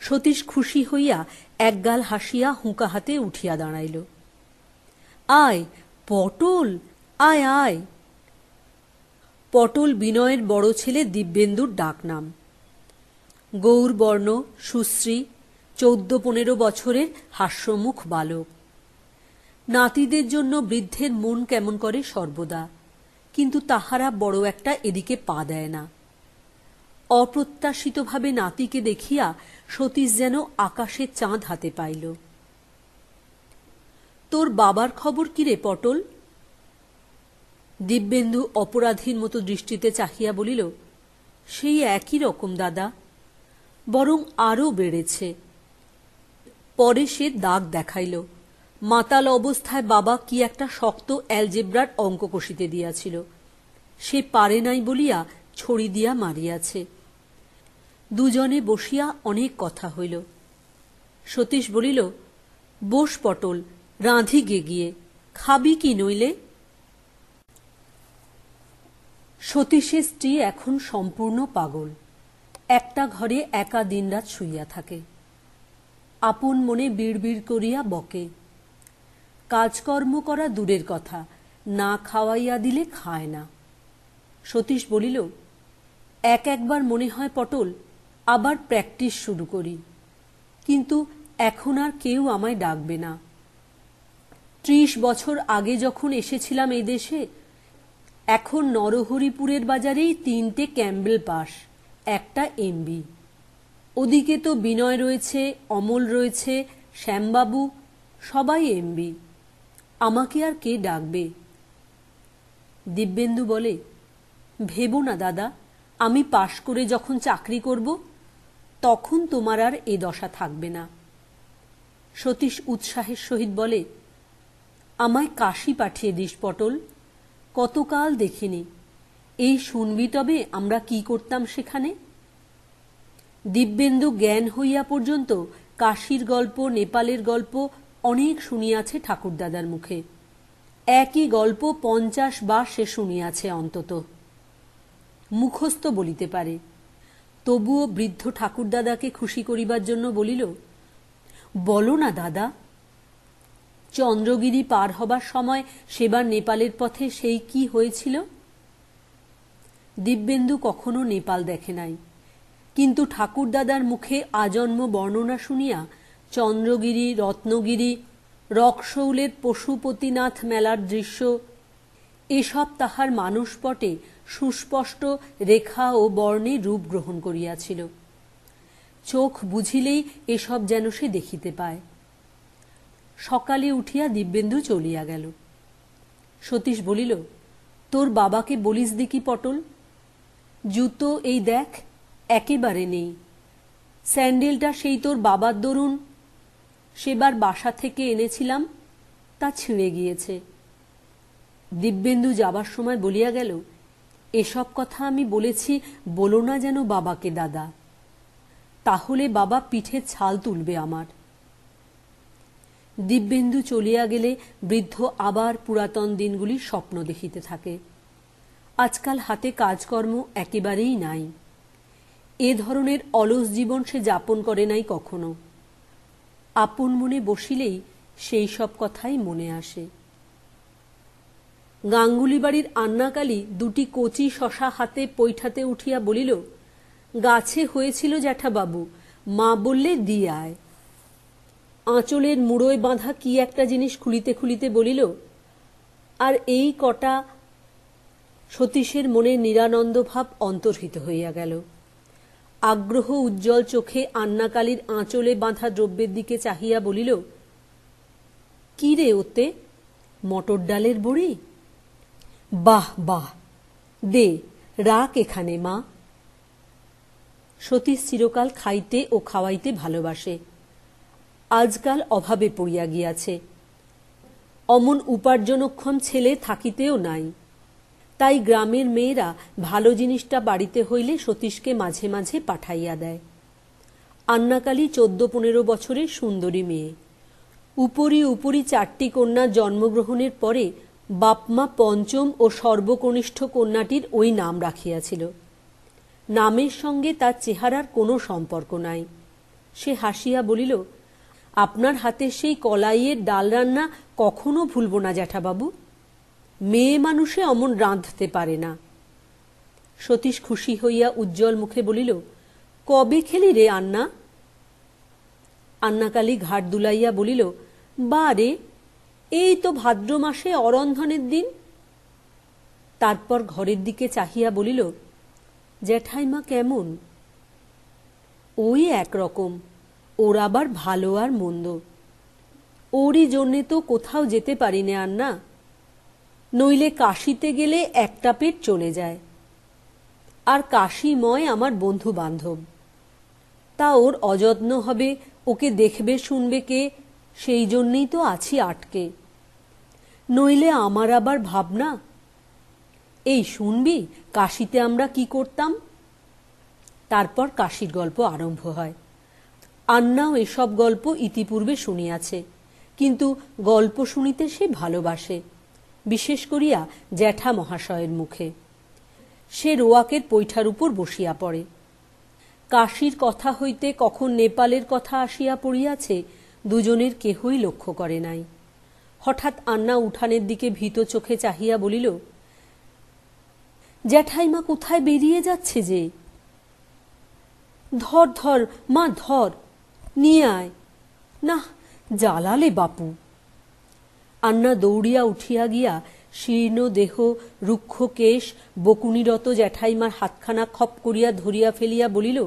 সতীশ খুশি হইয়া একগাল হাসিয়া হুঁকা হাতে উঠিয়া দাঁড়াইল। আয় পটল, আয় আয়। পটল বিনয়ের বড় ছেলে দিব্যেন্দুর ডাকনাম। গৌরবর্ণ, সুশ্রী, 14-15 বছরের হাস্যমুখ বালক। নাতিদের জন্য বৃদ্ধের মন কেমন করে সর্বদা, কিন্তু তাহারা বড় একটা এদিকে পা দেয় না। অপ্রত্যাশিতভাবে নাতিকে দেখিয়া সতীশ যেন আকাশের চাঁদ হাতে পাইল। তোর বাবার খবর কিরে পটল? দিব্যেন্দু অপরাধীর মতো দৃষ্টিতে চাহিয়া বলিল, সেই একই রকম দাদা, বরং আরও বেড়েছে। পরে সে দাগ দেখাইল। মাতাল অবস্থায় বাবা কি একটা শক্ত অ্যালজেব্রার অঙ্ক কষিতে দিয়াছিল, সে পারে নাই বলিয়া ছড়ি দিয়া মারিয়াছে। দুজনে বসিয়া অনেক কথা হইল। সতীশ বলিল, বস পটল, রাঁধি গে গিয়ে, খাবি কি নইলে? সতীশের স্ত্রী এখন সম্পূর্ণ পাগল। একটা ঘরে একা দিনরাত শুইয়া থাকে। আপন মনে বিড়বিড় করিয়া বকে। কাজকর্ম করা দূরের কথা, না খাওয়াইয়া দিলে খায় না। সতীশ বলিল, একবার মনে হয় পটল আবার প্র্যাকটিস শুরু করি, কিন্তু এখন আর কেউ আমায় ডাকবে না। 30 বছর আগে যখন এসেছিলাম এই দেশে, এখন নরহরিপুরের বাজারেই 3টে ক্যাম্বেল পাস, একটা এমবি। ওদিকে তো বিনয় রয়েছে, অমল রয়েছে, শ্যামবাবু, সবাই এমবি। আমাকে আর কে ডাকবে? দিব্যেন্দু বলে, ভেবো না দাদা, আমি পাশ করে যখন চাকরি করব তখন তোমার আর এ দশা থাকবে না। সতীশ উৎসাহের সহিত বলে, আমায় কাশী পাঠিয়ে দিস পটল, কতকাল দেখিনি। এই শুনবি তবে আমরা কি করতাম সেখানে। দিব্যেন্দু জ্ঞান হইয়া পর্যন্ত কাশীর গল্প, নেপালের গল্প অনেক শুনিয়াছে ঠাকুরদাদার মুখে। একই গল্প 50 বার সে শুনিয়াছে অন্তত। মুখস্থ বলিতে পারে। তবুও বৃদ্ধ ঠাকুরদাদাকে খুশি করিবার জন্য বলিল, বলো না দাদা। চন্দ্রগিরি পার হবার সময় সেবার নেপালের পথে সেই কি হয়েছিল? দিব্যেন্দু কখনো নেপাল দেখে নাই, কিন্তু ঠাকুরদাদার মুখে আজন্ম বর্ণনা শুনিয়া চন্দ্রগিরি, রত্নগিরি, রকশৌলের পশুপতিনাথ মেলার দৃশ্য এসব তাহার মানসপটে সুস্পষ্ট রেখা ও বর্ণে রূপ গ্রহণ করিয়াছিল। চোখ বুঝিলেই এসব যেন সে দেখিতে পায়। সকালে উঠিয়া দিব্যেন্দু চলিয়া গেল। সতীশ বলিল, তোর বাবাকে বলিস দেখি পটল, জুতো এই দেখ একেবারে নেই, স্যান্ডেলটা সেই তোর বাবার দরুন সেবার বাসা থেকে এনেছিলাম, তা ছিঁড়ে গিয়েছে। দিব্যেন্দু যাবার সময় বলিয়া গেল, এসব কথা আমি বলেছি, বলো না যেন বাবাকে দাদা, তাহলে বাবা পিঠে ছাল তুলবে আমার। দিব্যেন্দু চলিয়া গেলে বৃদ্ধ আবার পুরাতন দিনগুলির স্বপ্ন দেখিতে থাকে। আজকাল হাতে কাজকর্ম একেবারেই নাই। এ ধরনের অলস জীবন সে যাপন করে নাই কখনো। আপন মনে বসিলেই সেই সব কথাই মনে আসে। গাঙ্গুলি বাড়ির আন্নাকালী দুটি কচি শশা হাতে পৈঠাতে উঠিয়া বলিল, গাছে হয়েছিল জ্যাঠাবাবু, মা বললে দিয়ে আয়। আঁচলের মুড়োয় বাঁধা কি একটা জিনিস খুলিতে খুলিতে বলিল, আর এই কটা। সতীশের মনে নিরানন্দ ভাব অন্তর্হিত হইয়া গেল। আগ্রহ উজ্জ্বল চোখে আন্নাকালীর আঁচলে বাঁধা দ্রব্যের দিকে চাহিয়া বলিল, কি রে ওতে? মটর ডালের বড়ি? বাহ বাহ, দে, রাখ এখানে মা। সতীশ চিরকাল খাইতে ও খাওয়াইতে ভালোবাসে। আজকাল অভাবে পড়িয়া গিয়াছে। অমন উপার্জনক্ষম ছেলে থাকিতেও নাই। তাই গ্রামের মেয়েরা ভালো জিনিসটা বাড়িতে হইলে সতীশকে মাঝে মাঝে পাঠাইয়া দেয়। আন্নাকালী 14-15 বছরের সুন্দরী মেয়ে। উপরি উপরি 4টি কন্যা জন্মগ্রহণের পরে বাপমা পঞ্চম ও সর্বকনিষ্ঠ কন্যাটির ওই নাম রাখিয়াছিল। নামের সঙ্গে তার চেহারার কোনো সম্পর্ক নাই। সে হাসিয়া বলিল, আপনার হাতের সেই কলাইয়ের ডাল রান্না কখনো ভুলব না জ্যাঠাবাবু। মেয়ে মানুষে অমন রাঁধতে পারে না। সতীশ খুশি হইয়া উজ্জ্বল মুখে বলিল, কবে খেলি রে আন্না? আন্নাকালী ঘাট দুলাইয়া বলিল, বা রে, এই তো ভাদ্র মাসে অরন্ধনের দিন। তারপর ঘরের দিকে চাহিয়া বলিল, জ্যাঠাইমা কেমন? ওই একরকম, ওর আবার ভালো আর মন্দ। ওরই জন্যে তো কোথাও যেতে পারি না আন্না, নইলে কাশিতে গেলে একটা পেট চলে যায়। আর কাশিময় আমার বন্ধু বান্ধব, তা ওর অযত্ন হবে, ওকে দেখবে শুনবে কে, সেই জন্যেই তো আছি আটকে। নইলে আমার আবার ভাবনা। এই শুনবি কাশিতে আমরা কি করতাম? তারপর কাশির গল্প আরম্ভ হয়। আন্নাও এসব গল্প ইতিপূর্বে শুনিয়াছে, কিন্তু গল্প শুনিতে সে ভালোবাসে, বিশেষ করিয়া জ্যাঠা মহাশয়ের মুখে। সে রোয়াকের পৈঠার উপর বসিয়া পড়ে। কাশীর কথা হইতে কখন নেপালের কথা আসিয়া পড়িয়াছে দুজনের কেহই লক্ষ্য করে নাই। হঠাৎ আন্না উঠানের দিকে ভীত চোখে চাহিয়া বলিল, জ্যাঠাইমা কোথায় বেরিয়ে যাচ্ছে যে? ধর ধর মা, ধর, নিয়ে আয়। না, জ্বালালে বাপু। আন্না দৌড়িয়া উঠিয়া গিয়া শীর্ণ দেহ, রুক্ষ কেশ, বকুনিরত জ্যাঠাইমার হাতখানা খপ করিয়া ধরিয়া ফেলিয়া বলিল,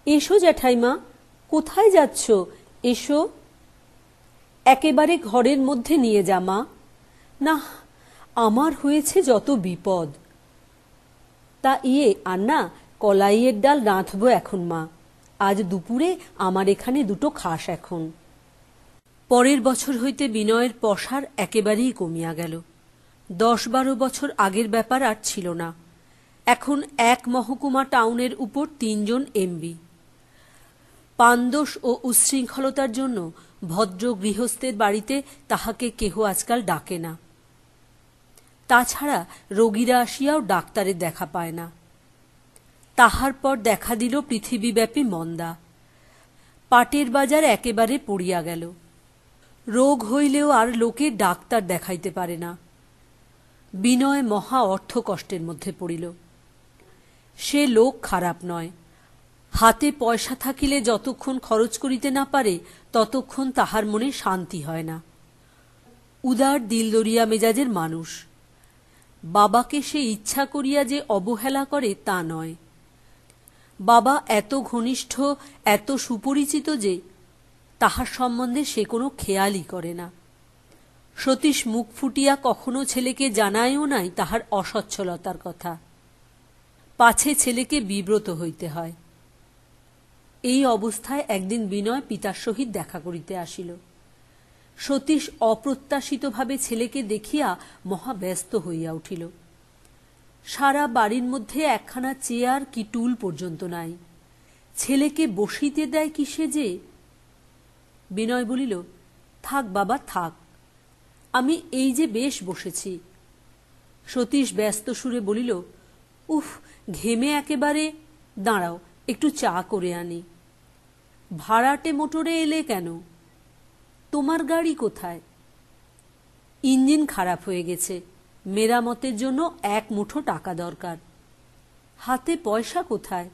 এসো জ্যাঠাইমা, কোথায় যাচ্ছ? এসো, একেবারে ঘরের মধ্যে নিয়ে যা মা। না, আমার হয়েছে যত বিপদ। তা আন্না, কলাইয়ের ডাল রাঁধব এখন মা, আজ দুপুরে আমার এখানে দুটো খাস এখন। পরের বছর হইতে বিনয়ের পসার একেবারেই কমিয়া গেল। 10-12 বছর আগের ব্যাপার আর ছিল না। এখন এক মহকুমা টাউনের উপর 3 জন এমবি। পানদোষ ও উচ্ছৃঙ্খলতার জন্য ভদ্র গৃহস্থের বাড়িতে তাহাকে কেহ আজকাল ডাকে না। তাছাড়া রোগীরা আসিয়াও ডাক্তারের দেখা পায় না। তাহার পর দেখা দিল পৃথিবীব্যাপী মন্দা। পাটের বাজার একেবারে পড়িয়া গেল। রোগ হইলেও আর লোকে ডাক্তার দেখাইতে পারে না। বিনয় মহা অর্থকষ্টের মধ্যে পড়িল। সে লোক খারাপ নয়, হাতে পয়সা থাকিলে যতক্ষণ খরচ করিতে না পারে ততক্ষণ তাহার মনে শান্তি হয় না। উদার দিলদরিয়া মেজাজের মানুষ। বাবাকে সে ইচ্ছা করিয়া যে অবহেলা করে তা নয়। বাবা এত ঘনিষ্ঠ, এত সুপরিচিত যে তাহার সম্বন্ধে সে কোনো খেয়ালই করে না। সতীশ মুখ ফুটিয়া কখনো ছেলেকে জানায়ও নাই তাহার অসচ্ছলতার কথা, পাছে ছেলেকে বিব্রত হইতে হয়। এই অবস্থায় একদিন বিনয় পিতার সহিত দেখা করিতে আসিল। সতীশ অপ্রত্যাশিতভাবে ছেলেকে দেখিয়া মহা ব্যস্ত হইয়া উঠিল। সারা বাড়ির মধ্যে একখানা চেয়ার কি টুল পর্যন্ত নাই। ছেলেকে বসিতে দেয় কিসে যে? বিনয় বলিল, থাক বাবা থাক, আমি এই যে বেশ বসেছি। সতীশ ব্যস্ত সুরে বলিল, উফ, ঘেমে একেবারে। দাঁড়াও, একটু চা করে আনি। ভাড়াটে মোটরে এলে কেন? তোমার গাড়ি কোথায়? ইঞ্জিন খারাপ হয়ে গেছে, মেরামতের জন্য 1 মুঠো টাকা দরকার। হাতে পয়সা কোথায়?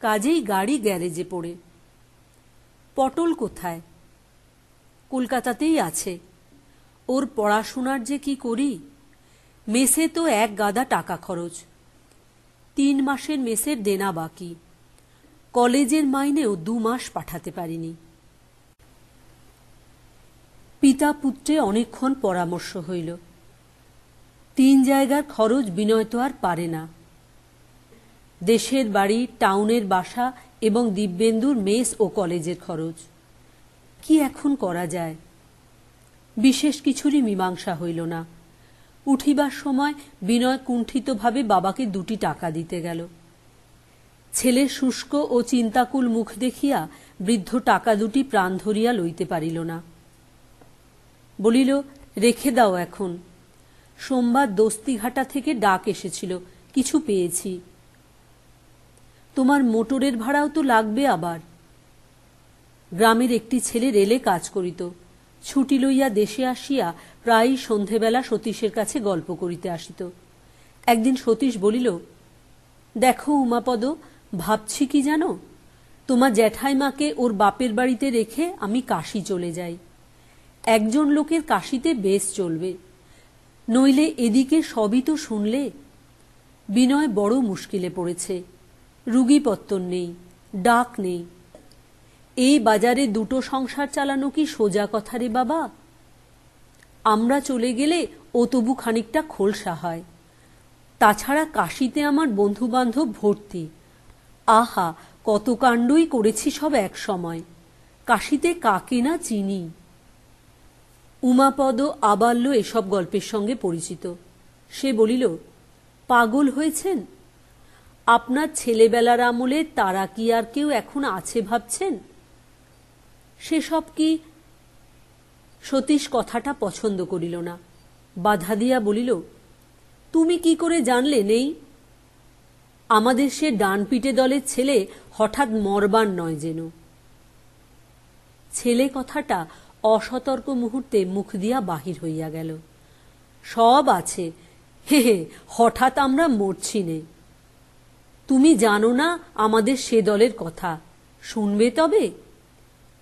কাজেই গাড়ি গ্যারেজে পড়ে। পটল কোথায়? কলকাতাতেই আছে। ওর পড়াশোনার যে কি করি, মেসে তো 1 গাদা টাকা খরচ, 3 মাসের মেসের দেনা বাকি, কলেজের মাইনেও 2 মাস পাঠাতে পারিনি। পিতা পুত্রে অনেকক্ষণ পরামর্শ হইল। 3 জায়গার খরচ বিনয় তো আর পারে না। দেশের বাড়ি, টাউনের বাসা এবং দিব্যেন্দুর মেস ও কলেজের খরচ। কি এখন করা যায়? বিশেষ কিছুরই মীমাংসা হইল না। উঠিবার সময় বিনয় কুণ্ঠিতভাবে বাবাকে 2টি টাকা দিতে গেল। ছেলের শুষ্ক ও চিন্তাকুল মুখ দেখিয়া বৃদ্ধ টাকা 2টি প্রাণ ধরিয়া লইতে পারিল না। বলিল, রেখে দাও এখন। সোমবার দস্তিঘাটা থেকে ডাক এসেছিল, কিছু পেয়েছি। তোমার মোটরের ভাড়াও তো লাগবে আবার। গ্রামের একটি ছেলে রেলে কাজ করিত, ছুটি লইয়া দেশে আসিয়া প্রায়ই সন্ধেবেলা সতীশের কাছে গল্প করিতে আসিত। একদিন সতীশ বলিল, দেখো উমাপদ, ভাবছি কি জানো, তোমার জ্যাঠাইমাকে ওর বাপের বাড়িতে রেখে আমি কাশী চলে যাই। একজন লোকের কাশীতে বেশ চলবে, নইলে এদিকে সবই তো শুনলে। বিনয় বড় মুশকিলে পড়েছে। রুগীপত্তর নেই, ডাক নেই। এই বাজারে 2টো সংসার চালানো কি সোজা কথা রে বাবা? আমরা চলে গেলে ও তবু খানিকটা খোলসা হয়। তাছাড়া কাশীতে আমার বন্ধু বান্ধব ভর্তি। আহা, কত কাণ্ডই করেছি সব এক সময়। কাশীতে কাকে না চিনি। উমাপদ আবাল্য এসব গল্পের সঙ্গে পরিচিত। সে বলিল, পাগল হয়েছেন? আপনার ছেলেবেলার আমলে তারা কি আর কেউ এখন আছে ভাবছেন? সেসব কি? সতীশ কথাটা পছন্দ করিল না, বাধা দিয়া বলিল, তুমি কি করে জানলে নেই? আমাদের সে ডানপিটে দলের ছেলে হঠাৎ মরবার নয় যেন। ছেলে কথাটা অসতর্ক মুহূর্তে মুখ দিয়া বাহির হইয়া গেল। সব আছে, হে হে, হঠাৎ আমরা মরছি নে। তুমি জানো না আমাদের সে দলের কথা, শুনবে তবে?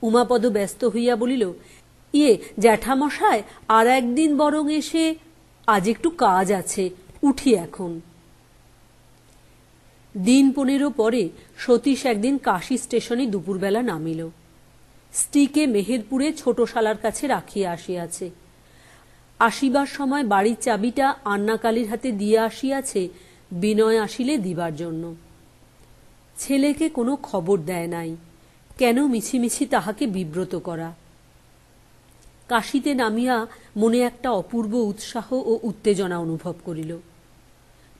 উমাপদ ব্যস্ত হইয়া বলিল, ইয়ে জ্যাঠামশায়, আর একদিন বরং এসে, আজ একটু কাজ আছে, উঠি এখন। দিন 15 পরে সতীশ একদিন কাশী স্টেশনে দুপুরবেলা নামিল। স্ত্রীকে মেহেরপুরে ছোট শালার কাছে রাখিয়া আসিয়াছে। আসিবার সময় বাড়ির চাবিটা আন্নাকালীর হাতে দিয়ে আসিয়াছে, বিনয় আসিলে দিবার জন্য। ছেলেকে কোনো খবর দেয় নাই, কেন মিছিমিছি তাহাকে বিব্রত করা। কাশীতে নামিয়া মনে একটা অপূর্ব উৎসাহ ও উত্তেজনা অনুভব করিল।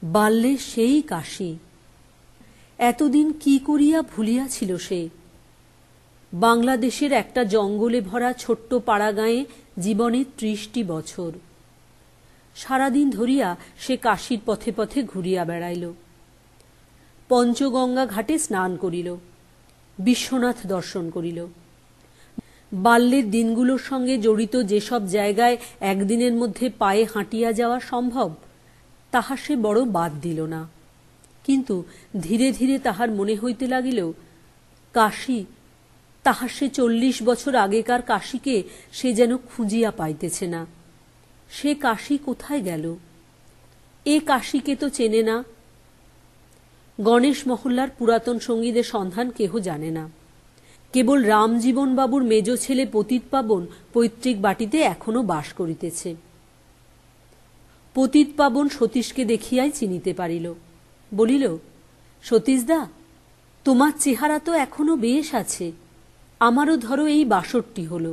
বাল্যের সেই কাশী, এতদিন কি করিয়া ভুলিয়াছিল সে। বাংলাদেশের একটা জঙ্গলে ভরা ছোট্ট পাড়াগাঁয়ে জীবনের 30টি বছর। সারাদিন ধরিয়া সে কাশীর পথে পথে ঘুরিয়া বেড়াইল। পঞ্চগঙ্গা ঘাটে স্নান করিল, বিশ্বনাথ দর্শন করিল, বাল্যের দিনগুলোর সঙ্গে জড়িত যেসব জায়গায় একদিনের মধ্যে পায়ে হাঁটিয়া যাওয়া সম্ভব, তাহা সে বড় বাদ দিল না। কিন্তু ধীরে ধীরে তাহার মনে হইতে লাগিল, কাশী, তাহার সে 40 বছর আগেকার কাশীকে সে যেন খুঁজিয়া পাইতেছে না। সে কাশী কোথায় গেল? এ কাশীকে তো চেনে না। গণেশ মহল্লার পুরাতন সঙ্গীদের সন্ধান কেহ জানে না। কেবল রামজীবন বাবুর মেজ ছেলে পতিতপাবন পৈতৃক বাটিতে এখনো বাস করিতেছে। পতিতপাবন সতীশকে দেখিয়াই চিনিতে পারিল। বলিল, সতীশদা, তোমার চেহারা তো এখনো বেশ আছে। আমারও ধরো এই 62 হল।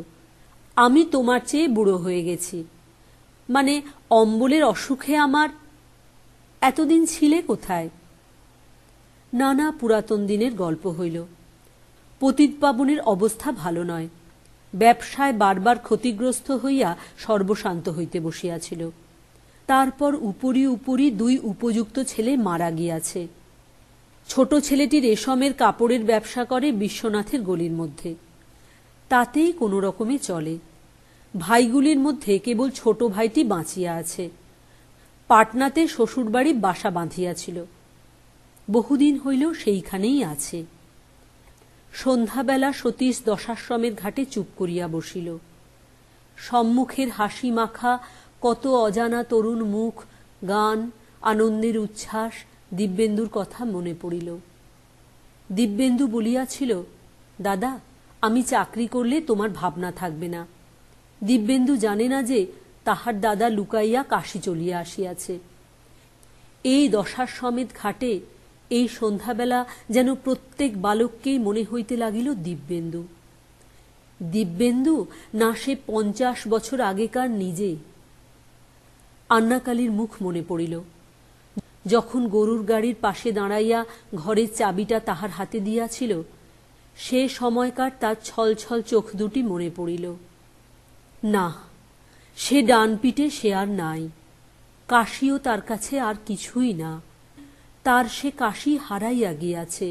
আমি তোমার চেয়ে বুড়ো হয়ে গেছি। মানে অম্বলের অসুখে আমার। এতদিন ছিলে কোথায়? নানা পুরাতন দিনের গল্প হইল। পতিতপাবনের অবস্থা ভালো নয়। ব্যবসায় বারবার ক্ষতিগ্রস্ত হইয়া সর্বশান্ত হইতে বসিয়াছিল। তারপর উপরি উপরি 2 উপযুক্ত ছেলে মারা গিয়াছে। ছোট ছেলেটি রেশমের কাপড়ের ব্যবসা করে বিশ্বনাথের গলির মধ্যে। তাতেই কোনো রকমে চলে। ভাইগুলির মধ্যে কেবল ছোট ভাইটি বাঁচিয়া আছে। পাটনাতে শ্বশুরবাড়ি বাসা বাঁধিয়াছিল। বহুদিন হইল সেইখানেই আছে। সন্ধ্যাবেলা সতীশ দশাশ্রমের ঘাটে চুপ করিয়া বসিল। সম্মুখের হাসি মাখা কত অজানা তরুণ মুখ, গান, আনন্দের উচ্ছ্বাস, দিব্যেন্দুর কথা মনে পড়িল। দিব্যেন্দু বলিয়াছিল, দাদা, আমি চাকরি করলে তোমার ভাবনা থাকবে না। দিব্যেন্দু জানে না যে তাহার দাদা লুকাইয়া কাশী চলিয়া আসিয়াছে। এই দশাশ্রমের ঘাটে এই সন্ধ্যাবেলা যেন প্রত্যেক বালককেই মনে হইতে লাগিল দিব্যেন্দু। দিব্যেন্দু না সে 50 বছর আগেকার নিজে। আন্নাকালীর মুখ মনে পড়িল, যখন গরুর গাড়ির পাশে দাঁড়াইয়া ঘরের চাবিটা তাহার হাতে দিয়াছিল। সে সময়কার তার ছলছল চোখ দুটি মনে পড়িল। না, সে ডান পিঠে সে আর নাই। কাশীও তার কাছে আর কিছুই না। তার সে কাশী হারাইয়া গিয়াছে।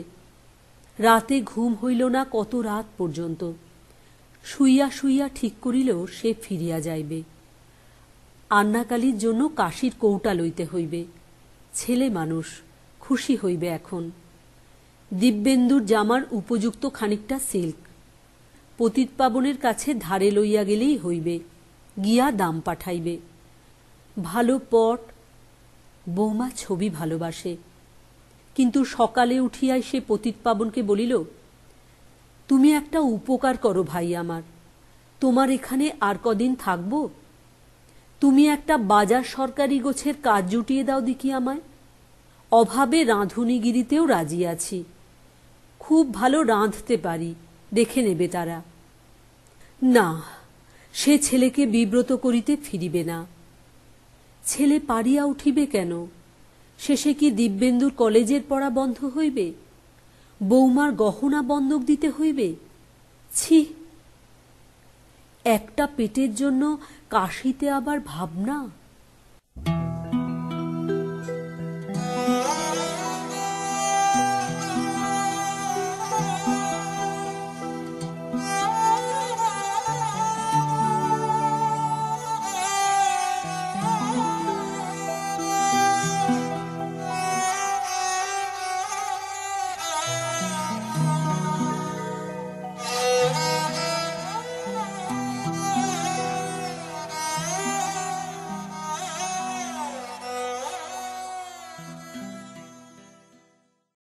রাতে ঘুম হইল না কত রাত পর্যন্ত। শুইয়া শুইয়া ঠিক করিল সে ফিরিয়া যাইবে। আন্নাকালীর জন্য কাশীর কৌটা লইতে হইবে। ছেলে মানুষ, খুশি হইবে এখন। দিব্যেন্দুর জামার উপযুক্ত খানিকটা সিল্ক পতিতপাবনের কাছে ধারে লইয়া গেলেই হইবে। গিয়া দাম পাঠাইবে। ভালো পট। বৌমা ছবি ভালোবাসে। কিন্তু সকালে উঠিয়াই সে পতিতপাবনকে বলিল, তুমি একটা উপকার করো ভাই আমার। তোমার এখানে আর কদিন থাকবো? তুমি একটা বাজার সরকারি গোছের কাজ জুটিয়ে দাও দেখি আমায়। অভাবে রাঁধুনিগিরিতেও রাজি আছি। খুব ভালো রাঁধতে পারি, দেখে নেবে তারা। না, সে ছেলেকে বিব্রত করিতে ফিরিবে না। ছেলে পারিয়া উঠিবে কেন? শেষে কি দিব্যেন্দুর কলেজের পড়া বন্ধ হইবে? বৌমার গহনা বন্ধক দিতে হইবে? ছি, একটা পেটের জন্য কাশীতে আবার ভাবনা।